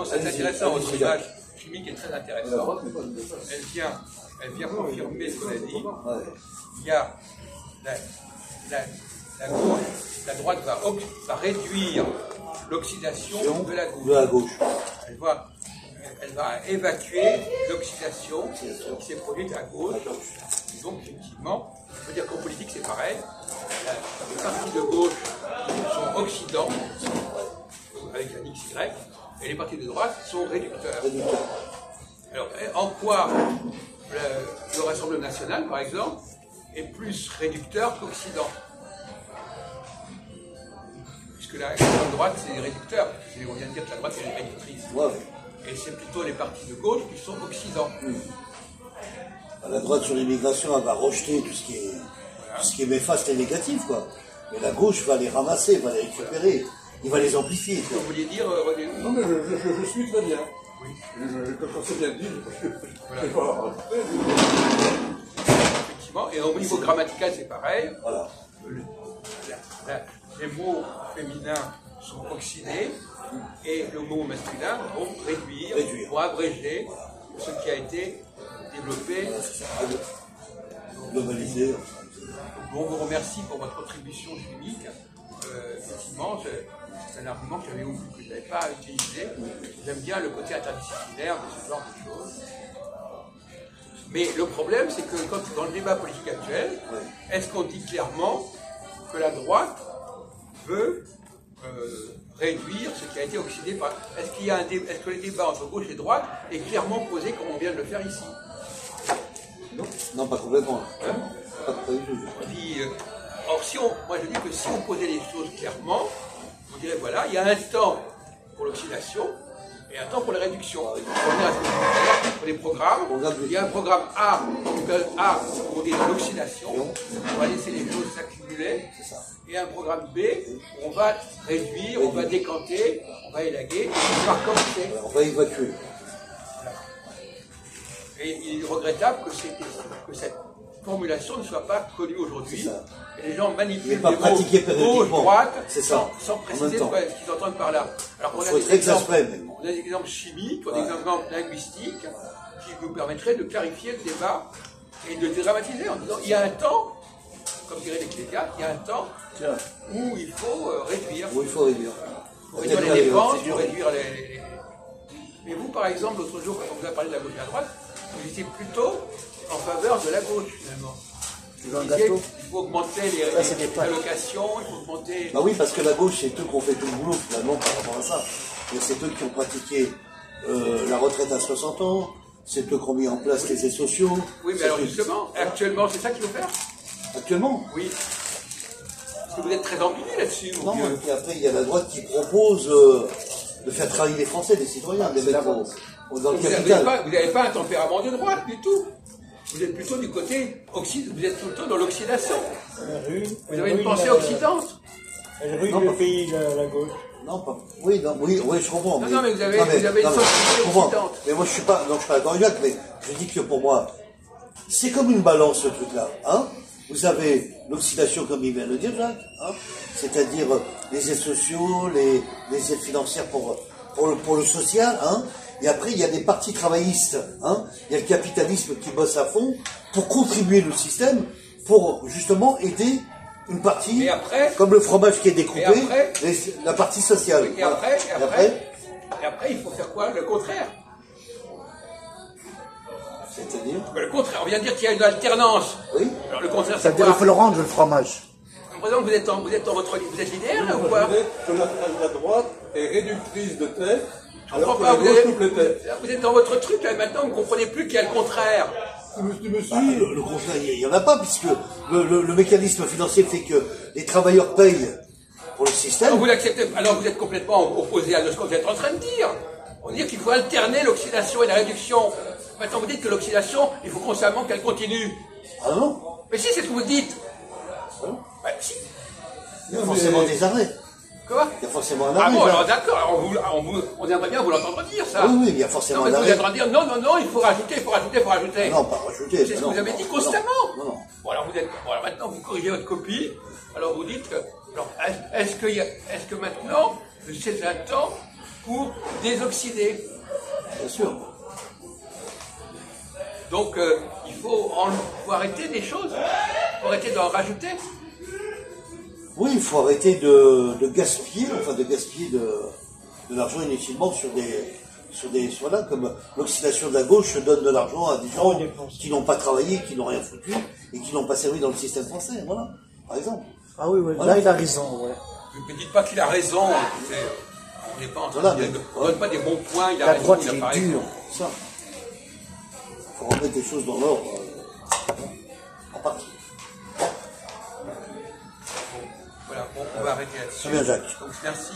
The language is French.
non, c'est intéressant, votre image chimique est très intéressante. Elle vient confirmer ce qu'on a dit. Il y a la gauche, la droite va réduire l'oxydation de la gauche. Elle va évacuer l'oxydation qui s'est produite à gauche. Donc, effectivement, on peut dire qu'en politique, c'est pareil. Les partis de gauche sont oxydants, avec un XY, et les partis de droite sont réducteurs. Alors, en quoi le Rassemblement national, par exemple, est plus réducteur qu'oxydant? Puisque la droite, c'est réducteur. On vient de dire que la droite est réductrice. Et c'est plutôt les partis de gauche qui sont oxydants. La droite sur l'immigration, elle va rejeter tout ce qui est néfaste et négatif, quoi. Mais la gauche va les ramasser, va les récupérer, il va les amplifier. Vous vouliez dire, non, mais je suis très bien. Oui. Quand c'est bien dit, je pas. Effectivement, et au niveau grammatical, c'est pareil. Voilà. Les mots féminins sont oxydés et le mot masculin vont réduire. Vont abréger ce qui a été développé. Globalisé. On vous remercie pour votre contribution chimique. Effectivement, c'est un argument que je n'avais pas utilisé. J'aime bien le côté interdisciplinaire de ce genre de choses. Mais le problème, c'est que dans le débat politique actuel, est-ce qu'on dit clairement que la droite veut réduire ce qui a été oxydé par... Est-ce que le débat entre gauche et droite est clairement posé comme on vient de le faire ici? Non, pas complètement. Hein? On dit, moi je dis que si on posait les choses clairement, on dirait voilà, il y a un temps pour l'oxydation et un temps pour la réduction. Pour revenir à ce que je disais tout à l'heure, pour les programmes, il y a un programme A, pour dire l'oxydation, on va laisser les choses s'accumuler, et un programme B, où on va réduire, on va décanter, on va élaguer, et on va recommencer. On va évacuer. Et il est regrettable que cette formulation ne soit pas connue aujourd'hui. Et les gens manipulent les mots gauche, droite, sans préciser ce qu'ils entendent par là. Alors qu'on a des exemples chimiques, on a des exemples linguistiques qui nous permettraient de clarifier le débat et de dédramatiser en disant il y a un temps, comme dirait l'Ecclésiaste, il y a un temps où il faut réduire. Où il faut réduire. Pour réduire les dépenses, pour réduire les... Mais vous, par exemple, l'autre jour, quand on vous a parlé de la gauche et de la droite, vous étiez plutôt en faveur de la gauche, finalement. Vous disiez qu'il faut augmenter les allocations, il faut augmenter... Bah oui, parce que la gauche, c'est eux qui ont fait tout le boulot, finalement, par rapport à ça. Et c'est eux qui ont pratiqué la retraite à 60 ans, c'est eux qui ont mis en place les aides sociaux. Oui, mais alors justement, actuellement, c'est ça qu'il faut faire? Actuellement? Oui. Parce que vous êtes très ambigu là-dessus, non, et puis après, il y a la droite qui propose de faire travailler les Français, les citoyens, de les mettre dans le capital. Vous n'avez pas un tempérament de droite du tout. Vous êtes plutôt du côté occidental, vous êtes plutôt dans l'oxydation. Vous avez une pensée occidente. Elle rue le pays, la gauche. Non, pas. Oui, je comprends. Non, mais vous avez une sensibilité occidente. Mais moi, je suis pas d'accord avec Jacques, mais je dis que pour moi, c'est comme une balance, ce truc-là. Hein? Vous avez l'oxydation, comme il vient de le dire, Jacques, hein? C'est-à-dire les aides sociaux, les aides financières pour le social, hein? Et après, il y a des partis travaillistes, hein? Il y a le capitalisme qui bosse à fond pour contribuer au système, pour justement aider une partie, comme le fromage qui est découpé, la partie sociale. Et après, il faut faire quoi? Le contraire. C'est-à-dire le contraire, on vient de dire qu'il y a une alternance. Oui. Alors le contraire, c'est quoi? Il faut le rendre, le fromage. Par exemple, vous êtes dans votre livre, vous êtes linéaire là ou quoi? La droite est réductrice de terre, alors que pas, la gauche coupe les terres. Vous êtes dans votre truc là, maintenant vous ne comprenez plus qu'il y a le contraire. Le contraire, il n'y en a pas, puisque le mécanisme financier fait que les travailleurs payent pour le système. Alors vous l'acceptez, alors vous êtes complètement opposé à ce que vous êtes en train de dire. On dit qu'il faut alterner l'oxydation et la réduction. Maintenant vous dites que l'oxydation, il faut constamment qu'elle continue. Ah non? Mais si, c'est ce que vous dites. Si. Il y a forcément des arrêts. Quoi? Il y a forcément un arrêt. Ah bon, alors d'accord, on aimerait bien vous l'entendre dire ça. Oui, il y a forcément un arrêt. Vous êtes en train de dire non, il faut rajouter, il faut rajouter. Non, pas rajouter. C'est ce que vous avez dit constamment. Non. Bon, alors maintenant vous corrigez votre copie, alors vous dites que, alors, est-ce que maintenant, c'est un temps pour désoxyder. Bien sûr. Donc il faut arrêter des choses, il faut arrêter d'en rajouter. Oui, il faut arrêter de gaspiller, de l'argent inutilement sur là, comme l'oxydation de la gauche donne de l'argent à des gens qui n'ont pas travaillé, qui n'ont rien foutu et qui n'ont pas servi dans le système français, voilà, par exemple. Ah oui, oui, Voilà. là il a raison, ouais. Ne dites pas qu'il a raison, écoutez, on n'est pas en train Voilà, de dire, mais- on ne donne pas des bons points, il a La raison, droite, il il n'a pas est raison. dur. Ça. Il faut remettre les choses dans l'ordre, en partie. Voilà, on va arrêter là-dessus. Très bien, Jacques. Donc merci.